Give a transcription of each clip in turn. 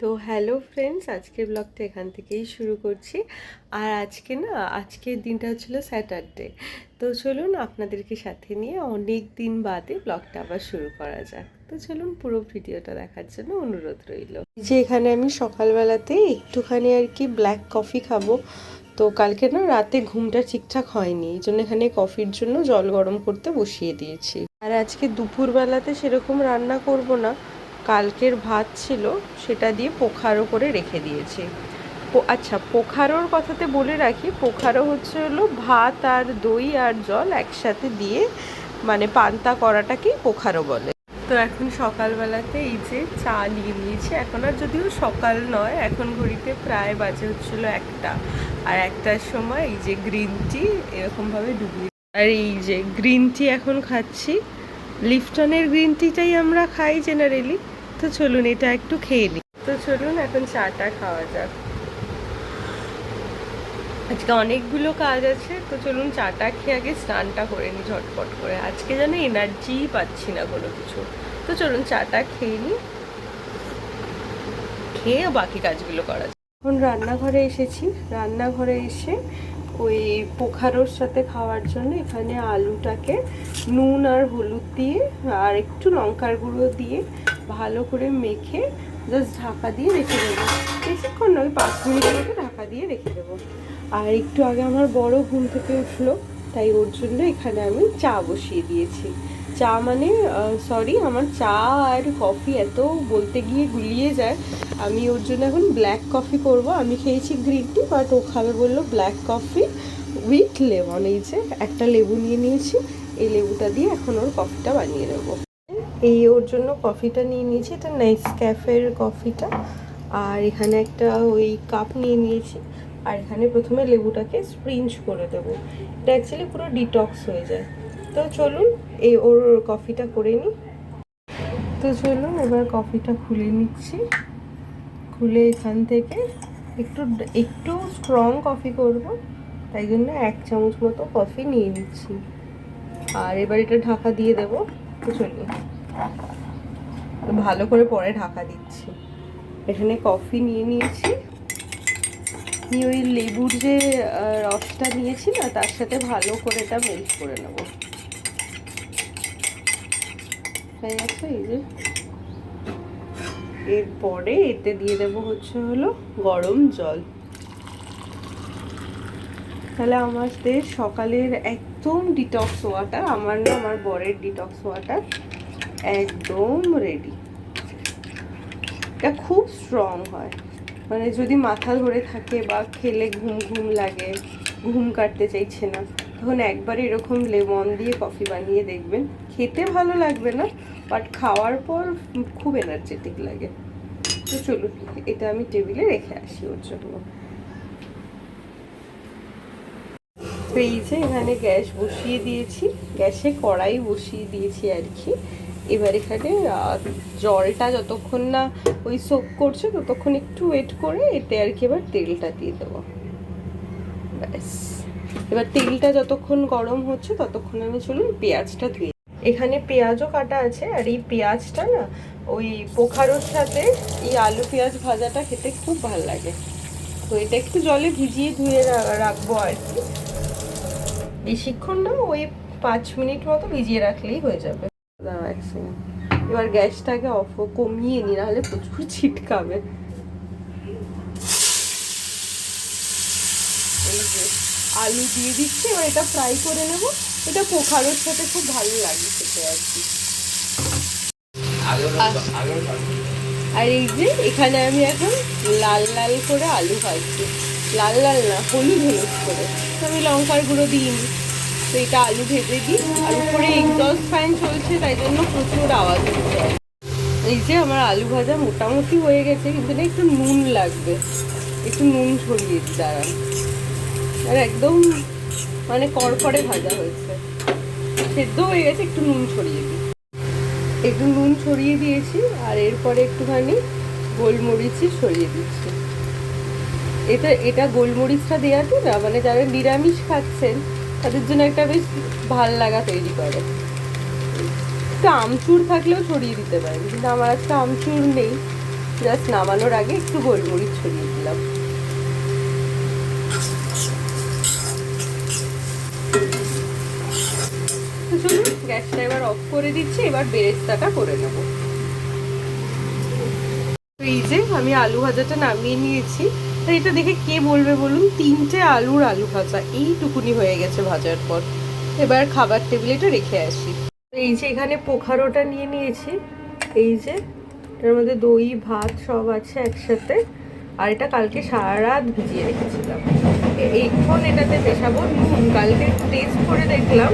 তো hello friends, আজকের ব্লগটা এখান থেকেই শুরু করছি। আর আজকের দিনটা হচ্ছিল স্যাটারডে। তো চলুন আপনাদেরকে সাথে নিয়ে অনেক দিন বাদে ব্লগটা আবার শুরু করা যাক। তো চলুন পুরো ভিডিওটা দেখার জন্য অনুরোধ রইল। যে এখানে আমি সকালবেলাতে একটুখানি আর কি ব্ল্যাক কফি খাবো। তো কালকে না রাতে ঘুমটা ঠিকঠাক হয়নি, এই জন্য এখানে কফির জন্য জল গরম করতে বসিয়ে দিয়েছি। আর আজকে দুপুরবেলাতে সেরকম রান্না করব না, কালকের ভাত ছিল সেটা দিয়ে পোখারো করে রেখে দিয়েছি। আচ্ছা, পোখারোর কথাতে বলে রাখি, পোখারো হলো ভাত আর দই আর জল একসাথে দিয়ে মানে পান্তা করাটাকেই পোখারো বলে। তো এখন সকালবেলাতে এই যে চা নিয়ে নিয়েছি, এখন আর যদিও সকাল নয়, এখন ঘড়িতে প্রায় বাজে হচ্ছিল 1টা। আর 1টার সময় এই যে গ্রিন টি এরকমভাবে ডুবিয়ে, আর এই যে গ্রিন টি এখন খাচ্ছি। লিফটনের গ্রিন টিটাই আমরা খাই জেনারেলি। তো চলুন এটা একটু খেয়ে নিই। তো চলুন এখন চাটা খাওয়া যাক। আজকে অনেকগুলো কাজ আছে, তো চলুন চাটা খেয়ে আগে স্নানটা করে নিই ঝটপট করে। আজকে যেন এনার্জি পাচ্ছি না কোনো কিছু। তো চলুন চাটা খেয়ে নিই, খেয়ে বাকি কাজগুলো করা যায়। এখন রান্নাঘরে এসেছি। রান্নাঘরে এসে ওই পোখারোর সাথে খাওয়ার জন্য এখানে আলুটাকে নুন আর হলুদ দিয়ে আর একটু লঙ্কার গুঁড়ো দিয়ে ভালো করে মেখে জাস্ট ঢাকা দিয়ে রেখে দেবো। বেশিক্ষণ নয়, 5 মিনিট মতো ঢাকা দিয়ে রেখে দেবো। আর একটু আগে আমার বড় ঘুম থেকে উঠলো, তাই ওর জন্য এখানে আমি চা বসিয়ে দিয়েছি। চা মানে সরি, আমার চা আর কফি এত বলতে গিয়ে গুলিয়ে যায়। আমি ওর জন্য এখন ব্ল্যাক কফি করব। আমি খেয়েছি গ্রিন টি, বাট ও খাবে বললো ব্ল্যাক কফি উইথ লেমন। এই যে একটা লেবু নিয়ে নিয়েছি, এই লেবুটা দিয়ে এখন ওর কফিটা বানিয়ে নেবো। এই ওর জন্য কফিটা নিয়ে নিয়েছি, এটা নেসক্যাফের কফিটা। আর এখানে একটা ওই কাপ নিয়ে নিয়েছি। আর এখানে প্রথমে লেবুটাকে স্প্রিঞ্জ করে দেবো। এটা অ্যাকচুয়ালি পুরো ডিটক্স হয়ে যায়। তো চলুন এই ওর কফিটা করে নিই। তো চলুন এবার কফিটা খুলে নিচ্ছি। খুলে এখান থেকে একটু একটু স্ট্রং কফি করব, তাই জন্য 1 চামচ মতো কফি নিয়ে নিচ্ছি। আর এবার এটা ঢাকা দিয়ে দেবো। তো চলুন ভালো করে পরে ঢাকা দিচ্ছি। এখানে কফি নিয়ে নিয়েছি, নিয়ে ওই লেবুর যে রসটা নিয়েছি না, তার সাথে ভালো করে এটা মেল্ট করে নেব। তাই আছে এই যে। এরপরে এতে দিয়ে দেবো হলো গরম জল। তাহলে আমাদের সকালের একদম ডিটক্স ওয়াটার, আমার না আমার বরের ডিটক্স ওয়াটার একদম রেডি। এটা খুব স্ট্রং হয়, মানে যদি মাথা ধরে থাকে বা খেলে ঘুম ঘুম লাগে, ঘুম কাটতে চাইছে না, তখন একবার এরকম লেমন দিয়ে কফি বানিয়ে দেখবেন। খেতে ভালো লাগবে না, বাট খাওয়ার পর খুব এনার্জেটিক লাগে। তো চলুন এটা আমি টেবিলে রেখে আসি ওর জন্য। তো এই যে এখানে গ্যাস বসিয়ে দিয়েছি, গ্যাসে কড়াই বসিয়ে দিয়েছি আর কি। এবার এখানে জলটা যতক্ষণ না ওই সোক করছে ততক্ষণ একটু ওয়েট করে এতে আর কি এবার তেলটা দিয়ে দেবো। ব্যাস, এবার তেলটা যতক্ষণ গরম হচ্ছে ততক্ষণ আমি চলুন পেঁয়াজটা ধুয়ে। এখানে পেঁয়াজও কাটা আছে, আর এই পেঁয়াজটা না ওই পোখারোর সাথে এই আলু পেঁয়াজ ভাজাটা খেতে খুব ভালো লাগে। তো এটা একটু জলে ভিজিয়ে ধুয়ে রাখবো আর কি, বেশিক্ষণ না, ওই 5 মিনিট মতো ভিজিয়ে রাখলেই হয়ে যাবে। দাঁড়াও 1 সেকেন্ড, এবার গ্যাসটাকে কমিয়ে নি, নাহলে প্রচুর ছিটকাবে। এই যে আলু দিয়ে দিচ্ছি, এবার এটা ফ্রাই করে নেব। এটা পোখারোর সাথে খুব ভালো লাগে খেতে আর কি। আর এই যে এখানে আমি এখন লাল লাল করে আলু ভাজছি। লাল লাল না, হলুদ হলুদ করে। আমি লঙ্কার গুঁড়ো দিইনি। তো এটা আলু ভেজে দিই, আর উপরে এক্সস্ট ফ্যান চলছে, তাই জন্য প্রচুর আওয়াজ হচ্ছে। এই যে আমার আলু ভাজা মোটামুটি হয়ে গেছে, কিন্তু না একটু নুন লাগবে, একটু নুন ছড়িয়ে দিই। দাঁড়ান, আর একদম মানে কড়কড়ে ভাজা হয়েছে, সেদ্ধ হয়ে গেছে, একটু নুন ছড়িয়ে দিই। একটু নুন ছড়িয়ে দিয়েছি, আর এরপরে একটুখানি গোলমরিচই ছড়িয়ে দিচ্ছি। এটা গোলমরিচটা দেওয়াতে না, মানে যারা নিরামিষ খাচ্ছেন তাদের জন্য একটা বেশ ভাল লাগা তৈরি করে। একটু আমচুর থাকলেও ছড়িয়ে দিতে পারেন, কিন্তু আমার আজকে আমচুর নেই, জাস্ট নামানোর আগে একটু গোলমরিচ ছড়িয়ে দিলাম। চলুন গ্যাসটা এবার অফ করে দিচ্ছি, এবার বেরেস্তাটা করে নেব। এই যে আমি আলু ভাজাটা নামিয়ে নিয়েছি। তো এটা দেখে কে বলবে বলুন, 3টে আলুর আলু ভাজা, এইটুকুনি হয়ে গেছে ভাজার পর। এবার খাবার টেবিলে এটা রেখে আসি। এই যে এখানে পোখারোটা নিয়ে নিয়েছি, এই যে এর মধ্যে দই ভাত সব আছে একসাথে। আর এটা কালকে সারা রাত ভিজিয়ে রেখেছিলাম। এখন এটাতে মেশাবো নুন। কালকে টেস্ট করে দেখলাম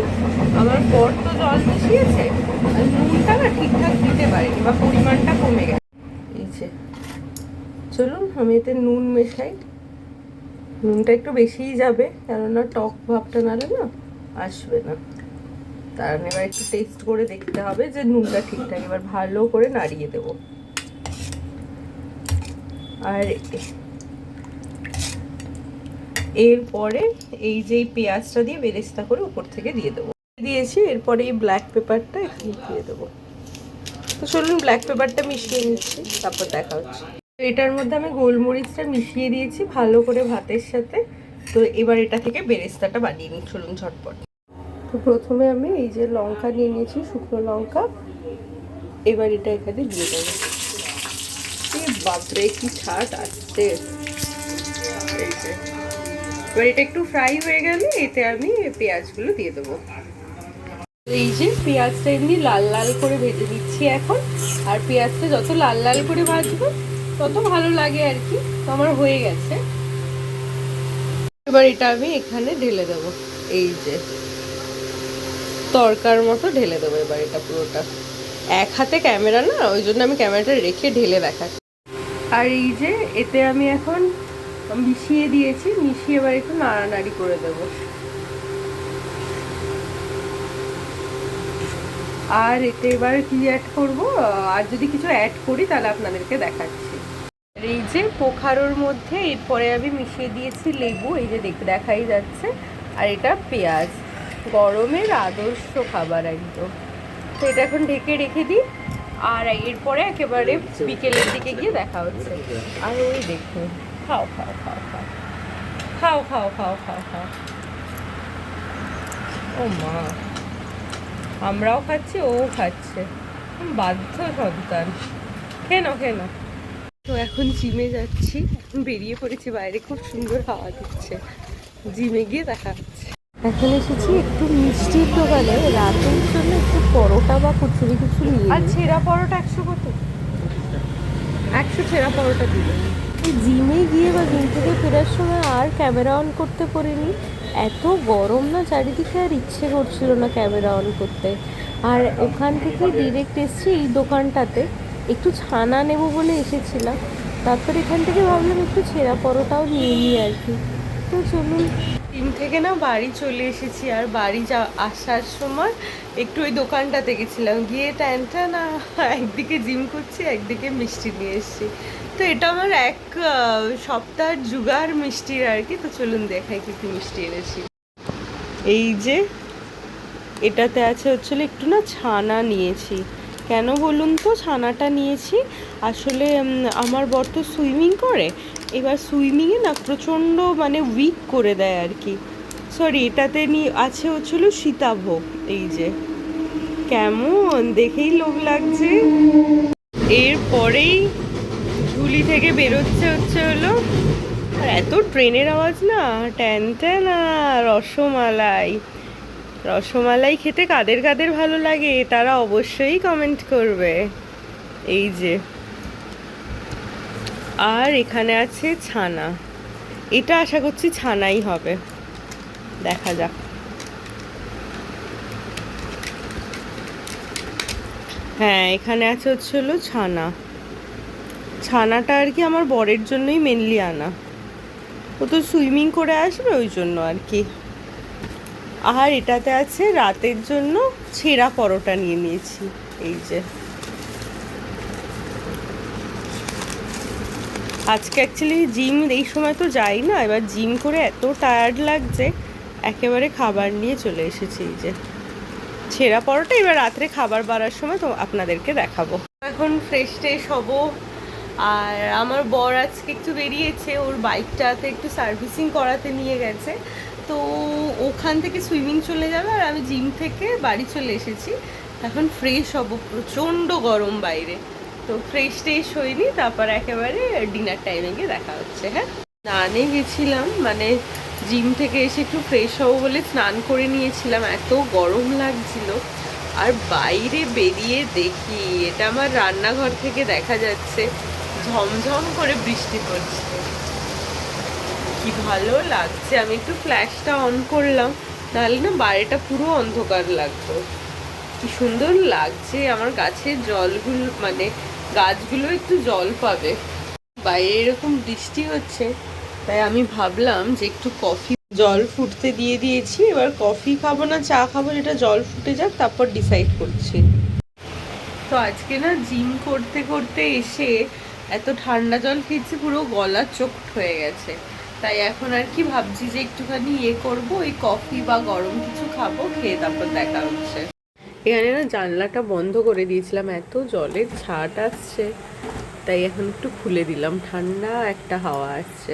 আমার বর তো জল মিশিয়েছে আর নুনটা না ঠিকঠাক দিতে পারেনি বা পরিমাণটা কমে গেছে। এই যে চলুন আমি এতে নুন মেশাই। নুনটা একটু বেশিই যাবে, কেননা টক ভাবটা নালে না আসবে না। তার এবার একটু টেস্ট করে দেখতে হবে যে নুনটা ঠিকঠাক। এবার ভালো করে নাড়িয়ে দেব। আর এরপরে এই যে পেঁয়াজটা দিয়ে বেরেস্তা করে উপর থেকে দিয়ে দেবো। দিয়েছি, এরপরে এই ব্ল্যাক পেপারটা এখানে দিয়ে দেবো। তো চলুন ব্ল্যাক পেপারটা মিশিয়ে নিচ্ছি, তারপর দেখা হচ্ছে। এটার মধ্যে আমি গোলমরিচটা মিশিয়ে দিয়েছি ভালো করে ভাতের সাথে। তো এবার এটা থেকে বেরেস্তাটা বানিয়ে নিই, চলুন ঝটপট। তো প্রথমে আমি এই যে লঙ্কা নিয়ে নিয়েছি, শুকনো লঙ্কা। এবার এটা এখানে দিয়ে দেবো। বাপরে কি ছাট আসছে। এই যে এবার এটা একটু ফ্রাই হয়ে গেলে এতে আমি পেঁয়াজগুলো দিয়ে দেবো। এই যে পেঁয়াজটা এমনি লাল লাল করে ভেজে দিচ্ছি এখন। আর পেঁয়াজটা যত লাল লাল করে ভাজবো তত ভালো লাগে আর কি। তো আমার হয়ে গেছে। এবার এটা আমি এখানে ঢেলে দেবো। এই যে তরকার মতো ঢেলে দেবো এবার এটা পুরোটা। এক হাতে ক্যামেরা না, ওই জন্য আমি ক্যামেরাটা রেখে ঢেলে দেখাচ্ছি। আর এই যে এতে আমি এখন মিশিয়ে দিয়েছি, মিশিয়ে এবার একটু নাড়ানাড়ি করে দেবো। আর এতে এবার কি অ্যাড করব, আর যদি কিছু অ্যাড করি তাহলে আপনাদেরকে দেখাচ্ছি। এই যে পোখারোর মধ্যে এরপরে আমি মিশিয়ে দিয়েছি লেবু, এই যে দেখাই যাচ্ছে। আর এটা পেঁয়াজ, গরমের আদর্শ খাবার একদম। তো এটা এখন ঢেকে রেখে দিই। আর এরপরে একেবারে বিকেলের দিকে গিয়ে দেখা হচ্ছে। আর ওই দেখুন, খাও খাও খাও খাও খাও খাও খাও খাও খাও। ও মা, আমরাও খাচ্ছি, ও খাচ্ছে, বাধ্য সন্তান। কেন কেন। তো এখন জিমে যাচ্ছি, বেরিয়ে পড়েছি বাইরে, খুব সুন্দর হাওয়া দিচ্ছে। জিমে গিয়ে দেখা হচ্ছে। এখন এসেছি একটু মিষ্টির দোকানে, রাতের জন্য একটু পরোটা বা কচুরি কিছু নিয়ে। আর ছেঁড়া পরোটা 100 কত? 100 ছেঁড়া পরোটা দিল। জিমে গিয়ে বা জিম থেকে ফেরার সময় আর ক্যামেরা অন করতে পারিনি। এত গরম না চারিদিকে, আর ইচ্ছে করছিল না ক্যামেরা অন করতে। আর ওখান থেকে ডিরেক্ট এসেছি এই দোকানটাতে, একটু ছানা নেব বলে এসেছিলাম। তারপর এখান থেকে ভাবলাম একটু ছেঁড়া পরোটাও নিয়ে নিই আর কি। তো চলুন, জিম থেকে না বাড়ি চলে এসেছি। আর বাড়ি আসার সময় একটু ওই দোকানটাতে গেছিলাম, গিয়ে টানটা না একদিকে জিম করছি, একদিকে মিষ্টি নিয়ে এসেছি। তো এটা আমার এক সপ্তাহের জুগার মিষ্টির আর কি। তো চলুন দেখাই কি কি মিষ্টি এনেছি। এই যে এটাতে আছে হচ্ছিল একটু না ছানা নিয়েছি। কেন বলুন তো ছানাটা নিয়েছি, আসলে আমার বর তো সুইমিং করে। এবার সুইমিংয়ে না প্রচণ্ড মানে উইক করে দেয় আর কি। সরি, এটাতে আছে হচ্ছিল সীতাভোগ। এই যে কেমন দেখেই লোভ লাগছে। এরপরেই ঝুলি থেকে বেরোচ্ছে হলো, আর এত ট্রেনের আওয়াজ না, ট্যান ট্যানা রসমালাই। রসমালাই খেতে কাদের কাদের ভালো লাগে তারা অবশ্যই কমেন্ট করবে। এই যে, আর এখানে আছে ছানা। এটা আশা করছি ছানাই হবে, দেখা যাক। হ্যাঁ, এখানে আছে হচ্ছিল ছানা। ছানাটা আর কি আমার বরের জন্যই মেনলি আনা, ও তো সুইমিং করে আসবে ওই জন্য আর কি। আর এটাতে আছে রাতের জন্য ছেঁড়া পরোটা নিয়ে নিয়েছি। এই যে আজকে অ্যাকচুয়ালি জিম এই সময় তো যাই না, এবার জিম করে এত টায়ার্ড লাগছে, একেবারে খাবার নিয়ে চলে এসেছি। এই যে ছেঁড়া পরোটা, এবার রাত্রে খাবার বাড়ার সময় তো আপনাদেরকে দেখাবো। এখন ফ্রেশ ট্রেশ হবো, আর আমার বর আজকে একটু বেরিয়েছে, ওর বাইকটাতে একটু সার্ভিসিং করাতে নিয়ে গেছে, তো ওখান থেকে সুইমিং চলে যাবে আর আমি জিম থেকে বাড়ি চলে এসেছি। এখন ফ্রেশ হব, প্রচণ্ড গরম বাইরে, তো ফ্রেশ ট্রেশ হয়নি, তারপর একেবারে ডিনার টাইমে গিয়ে দেখা হচ্ছে। হ্যাঁ, স্নানে গেছিলাম, মানে জিম থেকে এসে একটু ফ্রেশ হবো বলে স্নান করে নিয়েছিলাম, এত গরম লাগছিল। আর বাইরে বেরিয়ে দেখি, এটা আমার রান্নাঘর থেকে দেখা যাচ্ছে, ঝমঝম করে বৃষ্টি পড়ছে, কি ভালো লাগছে। আমি একটু ফ্ল্যাশটা অন করলাম, নাহলে না বাইরেটা পুরো অন্ধকার লাগতো। কি সুন্দর লাগছে, আমার গাছের জলগুলো, মানে গাছগুলো একটু জল পাবে। বাইরে এরকম বৃষ্টি হচ্ছে, তাই আমি ভাবলাম যে একটু কফি, জল ফুটতে দিয়ে দিয়েছি, এবার কফি খাবো না চা খাবো, যেটা জল ফুটে যাক তারপর ডিসাইড করছি। তো আজকে না জিম করতে করতে এসে এত ঠান্ডা জল খেয়েছি, পুরো গলা চোখড হয়ে গেছে। তাই এখন আর কি ভাবছি যে একটুখানি করবো, ওই কফি বা গরম কিছু খাবো, খেয়ে তারপর দেখা হচ্ছে। এখানে না জানলাটা বন্ধ করে দিয়েছিলাম, এত জলের ছাট আসছে, তাই এখন একটু খুলে দিলাম, ঠান্ডা একটা হাওয়া আসছে।